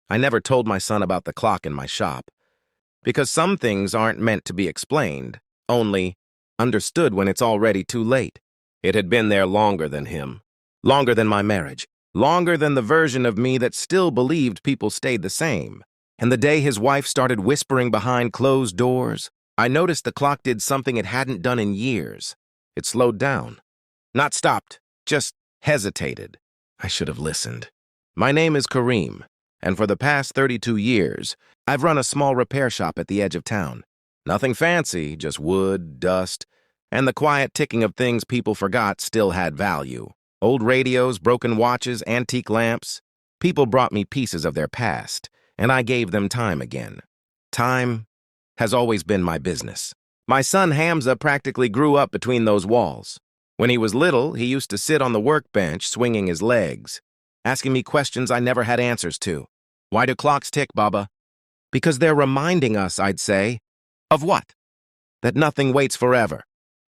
I never told my son about the clock in my shop, because some things aren't meant to be explained, only understood when it's already too late. It had been there longer than him, longer than my marriage, longer than the version of me that still believed people stayed the same. And the day his wife started whispering behind closed doors, I noticed the clock did something it hadn't done in years. It slowed down. Not stopped, just hesitated. I should have listened. My name is Kareem, and for the past 32 years, I've run a small repair shop at the edge of town. Nothing fancy, just wood, dust, and the quiet ticking of things people forgot still had value. Old radios, broken watches, antique lamps. People brought me pieces of their past, and I gave them time again. Time has always been my business. My son Hamza practically grew up between those walls. When he was little, he used to sit on the workbench swinging his legs, asking me questions I never had answers to. Why do clocks tick, Baba? Because they're reminding us, I'd say. Of what? That nothing waits forever.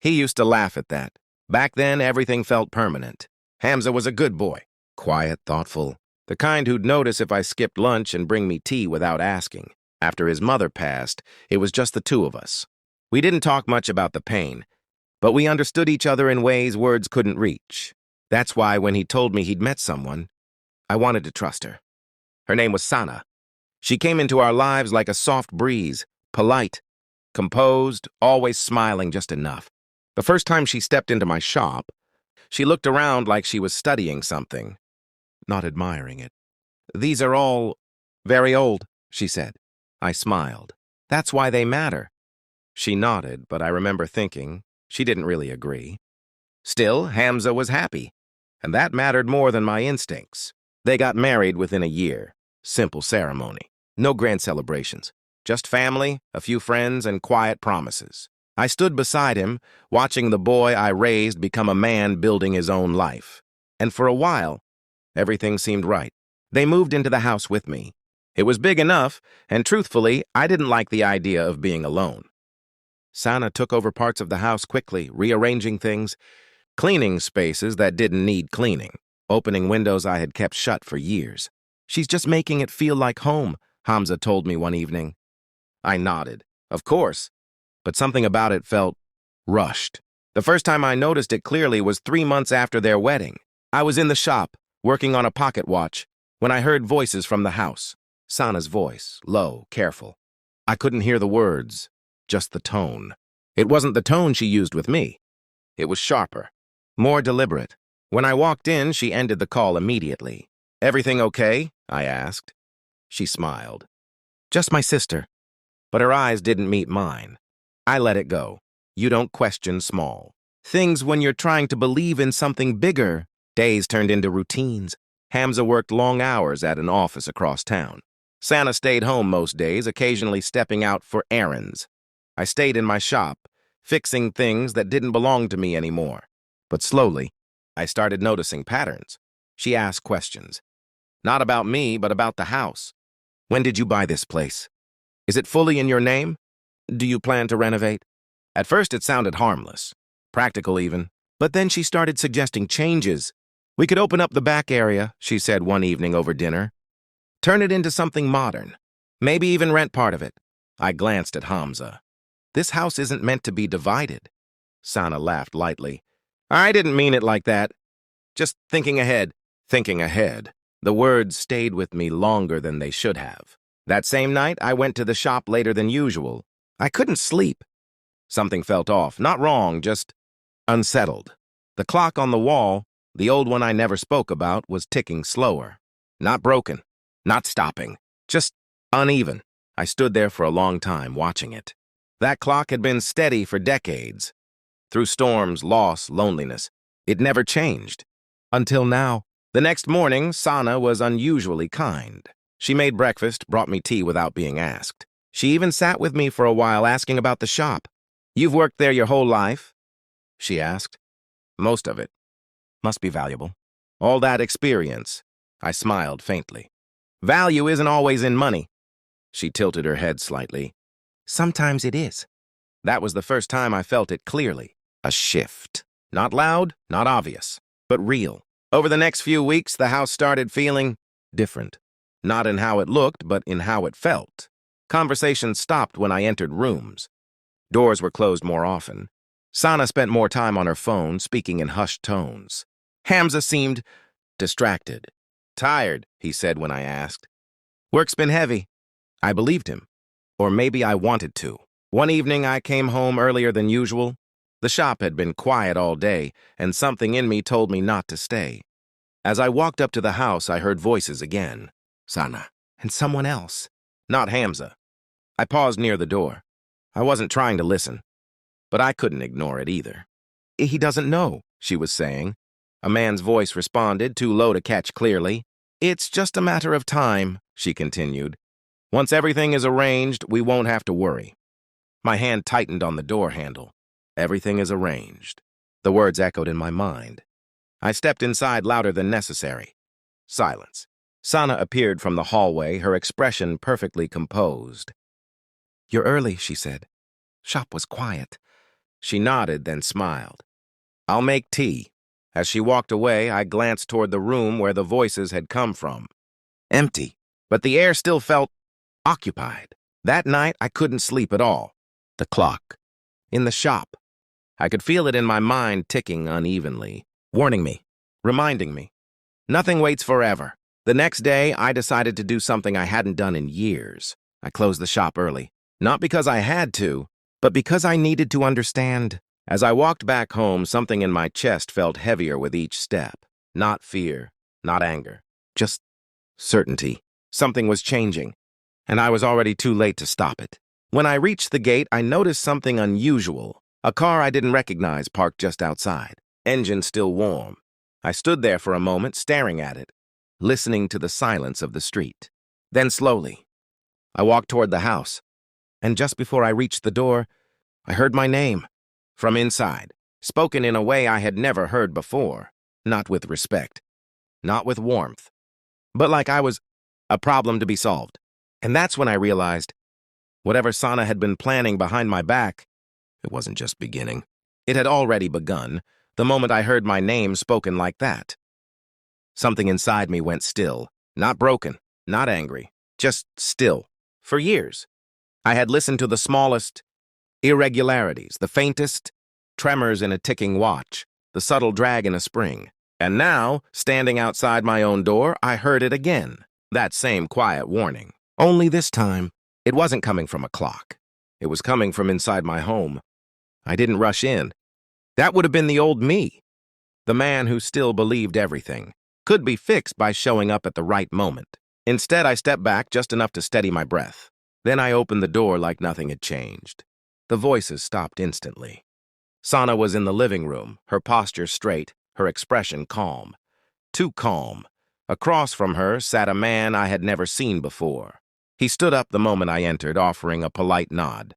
He used to laugh at that. Back then, everything felt permanent. Hamza was a good boy, quiet, thoughtful, the kind who'd notice if I skipped lunch and bring me tea without asking. After his mother passed, it was just the two of us. We didn't talk much about the pain, but we understood each other in ways words couldn't reach. That's why when he told me he'd met someone, I wanted to trust her. Her name was Sana. She came into our lives like a soft breeze, polite, composed, always smiling just enough. The first time she stepped into my shop, she looked around like she was studying something, not admiring it. "These are all very old," she said. I smiled. "That's why they matter." She nodded, but I remember thinking she didn't really agree. Still, Hamza was happy, and that mattered more than my instincts. They got married within a year. Simple ceremony. No grand celebrations. Just family, a few friends, and quiet promises. I stood beside him, watching the boy I raised become a man building his own life. And for a while, everything seemed right. They moved into the house with me. It was big enough, and truthfully, I didn't like the idea of being alone. Sana took over parts of the house quickly, rearranging things, cleaning spaces that didn't need cleaning, opening windows I had kept shut for years. "She's just making it feel like home," Hamza told me one evening. I nodded. Of course. But something about it felt rushed. The first time I noticed it clearly was 3 months after their wedding. I was in the shop, working on a pocket watch, when I heard voices from the house. Sana's voice, low, careful. I couldn't hear the words, just the tone. It wasn't the tone she used with me. It was sharper, more deliberate. When I walked in, she ended the call immediately. "Everything okay?" I asked. She smiled. "Just my sister." But her eyes didn't meet mine. I let it go. You don't question small things when you're trying to believe in something bigger. Days turned into routines. Hamza worked long hours at an office across town. Sana stayed home most days, occasionally stepping out for errands. I stayed in my shop, fixing things that didn't belong to me anymore. But slowly, I started noticing patterns. She asked questions. Not about me, but about the house. "When did you buy this place? Is it fully in your name? Do you plan to renovate?" At first it sounded harmless, practical even, but then she started suggesting changes. "We could open up the back area," she said one evening over dinner. "Turn it into something modern. Maybe even rent part of it." I glanced at Hamza. "This house isn't meant to be divided." Sana laughed lightly. "I didn't mean it like that. Just thinking ahead." Thinking ahead. The words stayed with me longer than they should have. That same night, I went to the shop later than usual. I couldn't sleep. Something felt off. Not wrong, just unsettled. The clock on the wall, the old one I never spoke about, was ticking slower. Not broken, not stopping, just uneven. I stood there for a long time, watching it. That clock had been steady for decades. Through storms, loss, loneliness. It never changed. Until now. The next morning, Sana was unusually kind. She made breakfast, brought me tea without being asked. She even sat with me for a while asking about the shop. "You've worked there your whole life?" she asked. "Most of it. Must be valuable." "All that experience." I smiled faintly. "Value isn't always in money." She tilted her head slightly. "Sometimes it is." That was the first time I felt it clearly. A shift. Not loud, not obvious, but real. Over the next few weeks, the house started feeling different. Not in how it looked, but in how it felt. Conversations stopped when I entered rooms. Doors were closed more often. Sana spent more time on her phone, speaking in hushed tones. Hamza seemed distracted. Tired, he said when I asked. Work's been heavy. I believed him. Or maybe I wanted to. One evening I came home earlier than usual. The shop had been quiet all day, and something in me told me not to stay. As I walked up to the house, I heard voices again. Sana. And someone else. Not Hamza. I paused near the door. I wasn't trying to listen. But I couldn't ignore it either. He doesn't know, she was saying. A man's voice responded, too low to catch clearly. It's just a matter of time, she continued. Once everything is arranged, we won't have to worry. My hand tightened on the door handle. Everything is arranged. The words echoed in my mind. I stepped inside louder than necessary. Silence. Sana appeared from the hallway, her expression perfectly composed. You're early, she said. Shop was quiet. She nodded, then smiled. I'll make tea. As she walked away, I glanced toward the room where the voices had come from. Empty, but the air still felt occupied. That night, I couldn't sleep at all. The clock. In the shop. I could feel it in my mind ticking unevenly, warning me, reminding me. Nothing waits forever. The next day, I decided to do something I hadn't done in years. I closed the shop early, not because I had to, but because I needed to understand. As I walked back home, something in my chest felt heavier with each step. Not fear, not anger, just certainty. Something was changing, and I was already too late to stop it. When I reached the gate, I noticed something unusual. A car I didn't recognize parked just outside, engine still warm. I stood there for a moment, staring at it, listening to the silence of the street. Then slowly, I walked toward the house, and just before I reached the door, I heard my name. From inside, spoken in a way I had never heard before, not with respect, not with warmth, but like I was a problem to be solved. And that's when I realized, whatever Sana had been planning behind my back, it wasn't just beginning. It had already begun, the moment I heard my name spoken like that. Something inside me went still, not broken, not angry, just still. For years, I had listened to the smallest irregularities, the faintest tremors in a ticking watch, the subtle drag in a spring. And now, standing outside my own door, I heard it again, that same quiet warning. Only this time, it wasn't coming from a clock. It was coming from inside my home. I didn't rush in. That would have been the old me. The man who still believed everything could be fixed by showing up at the right moment. Instead, I stepped back just enough to steady my breath. Then I opened the door like nothing had changed. The voices stopped instantly. Sana was in the living room, her posture straight, her expression calm. Too calm. Across from her sat a man I had never seen before. He stood up the moment I entered, offering a polite nod.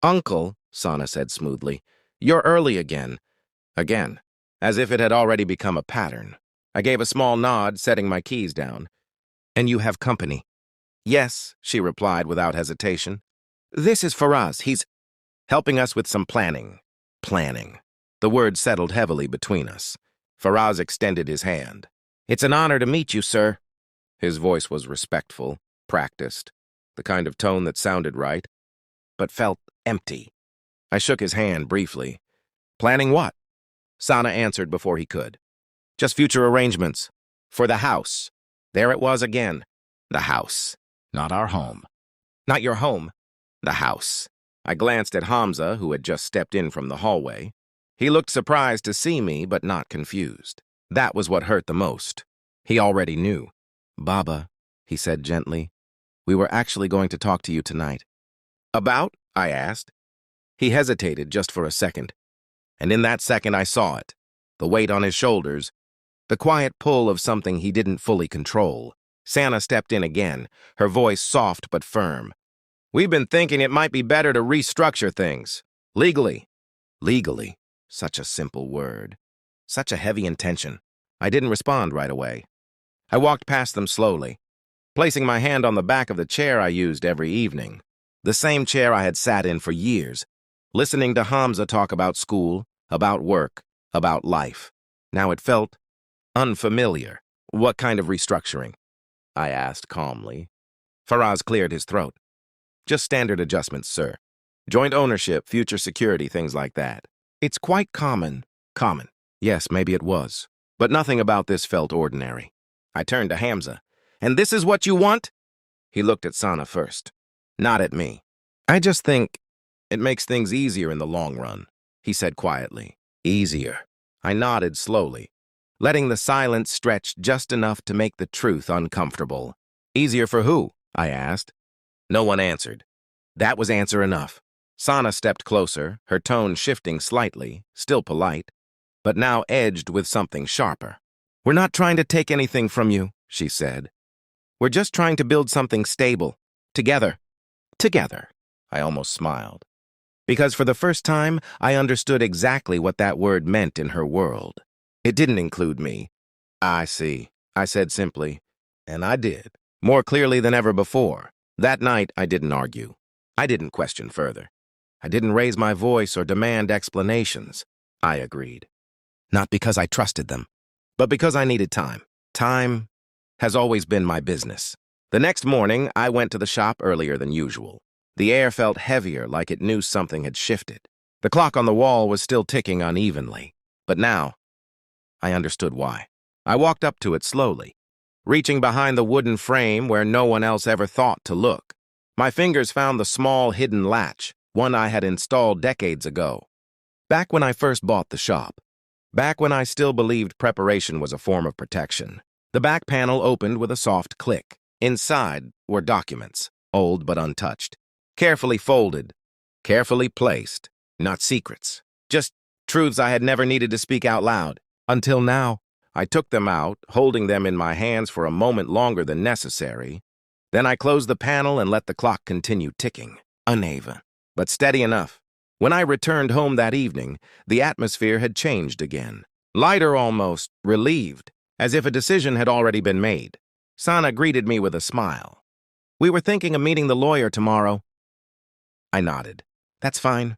Uncle, Sana said smoothly, you're early again. Again, as if it had already become a pattern. I gave a small nod, setting my keys down. And you have company. Yes, she replied without hesitation. This is Faraz. He's helping us with some planning. Planning. The word settled heavily between us. Faraz extended his hand. It's an honor to meet you, sir. His voice was respectful, practiced, the kind of tone that sounded right, but felt empty. I shook his hand briefly. Planning what? Sana answered before he could. Just future arrangements. For the house. There it was again. The house. Not our home. Not your home. The house. I glanced at Hamza, who had just stepped in from the hallway. He looked surprised to see me, but not confused. That was what hurt the most. He already knew. Baba, he said gently, we were actually going to talk to you tonight. About? I asked. He hesitated just for a second. And in that second I saw it. The weight on his shoulders. The quiet pull of something he didn't fully control. Sana stepped in again, her voice soft but firm. We've been thinking it might be better to restructure things. Legally. Legally. Such a simple word. Such a heavy intention. I didn't respond right away. I walked past them slowly, placing my hand on the back of the chair I used every evening. The same chair I had sat in for years, listening to Hamza talk about school, about work, about life. Now it felt unfamiliar. What kind of restructuring? I asked calmly. Faraz cleared his throat. Just standard adjustments, sir. Joint ownership, future security, things like that. It's quite common. Common. Yes, maybe it was. But nothing about this felt ordinary. I turned to Hamza. And this is what you want? He looked at Sana first. Not at me. I just think it makes things easier in the long run, he said quietly. Easier. I nodded slowly, letting the silence stretch just enough to make the truth uncomfortable. Easier for who? I asked. No one answered. That was answer enough. Sana stepped closer, her tone shifting slightly, still polite, but now edged with something sharper. We're not trying to take anything from you, she said. We're just trying to build something stable. Together. Together. I almost smiled. Because for the first time, I understood exactly what that word meant in her world. It didn't include me. I see, I said simply. And I did. More clearly than ever before. That night, I didn't argue. I didn't question further. I didn't raise my voice or demand explanations. I agreed. Not because I trusted them, but because I needed time. Time has always been my business. The next morning, I went to the shop earlier than usual. The air felt heavier, like it knew something had shifted. The clock on the wall was still ticking unevenly, but now I understood why. I walked up to it slowly, reaching behind the wooden frame where no one else ever thought to look. My fingers found the small hidden latch, one I had installed decades ago. Back when I first bought the shop. Back when I still believed preparation was a form of protection. The back panel opened with a soft click. Inside were documents, old but untouched. Carefully folded, carefully placed, not secrets. Just truths I had never needed to speak out loud. Until now, I took them out, holding them in my hands for a moment longer than necessary. Then I closed the panel and let the clock continue ticking. Uneven, but steady enough. When I returned home that evening, the atmosphere had changed again. Lighter almost, relieved, as if a decision had already been made. Sana greeted me with a smile. We were thinking of meeting the lawyer tomorrow. I nodded. That's fine.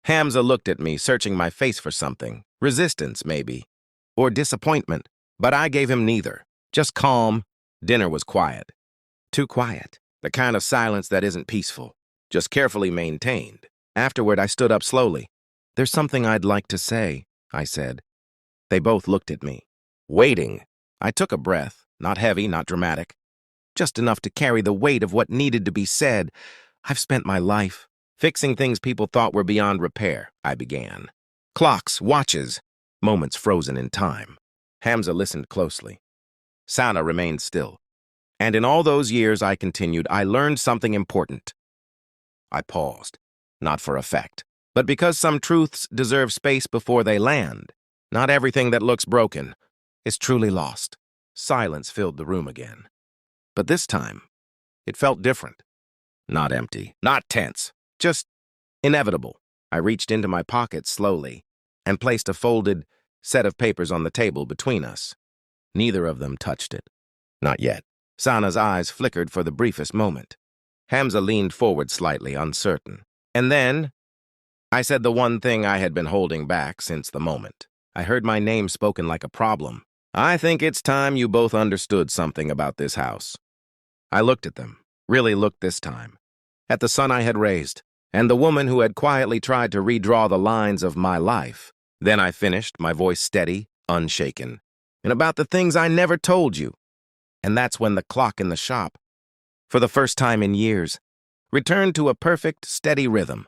Hamza looked at me, searching my face for something. Resistance, maybe. Or disappointment. But I gave him neither. Just calm. Dinner was quiet. Too quiet. The kind of silence that isn't peaceful. Just carefully maintained. Afterward, I stood up slowly. There's something I'd like to say, I said. They both looked at me. Waiting. I took a breath. Not heavy, not dramatic. Just enough to carry the weight of what needed to be said. I've spent my life fixing things people thought were beyond repair, I began. Clocks, watches, moments frozen in time. Hamza listened closely. Sana remained still. And in all those years, I continued, I learned something important. I paused, not for effect, but because some truths deserve space before they land. Not everything that looks broken is truly lost. Silence filled the room again. But this time, it felt different. Not empty, not tense, just inevitable. I reached into my pocket slowly and placed a folded set of papers on the table between us. Neither of them touched it. Not yet. Sana's eyes flickered for the briefest moment. Hamza leaned forward slightly, uncertain. And then, I said the one thing I had been holding back since the moment. I heard my name spoken like a problem. I think it's time you both understood something about this house. I looked at them, really looked this time, at the son I had raised, and the woman who had quietly tried to redraw the lines of my life. Then I finished, my voice steady, unshaken, and about the things I never told you. And that's when the clock in the shop, for the first time in years, returned to a perfect, steady rhythm.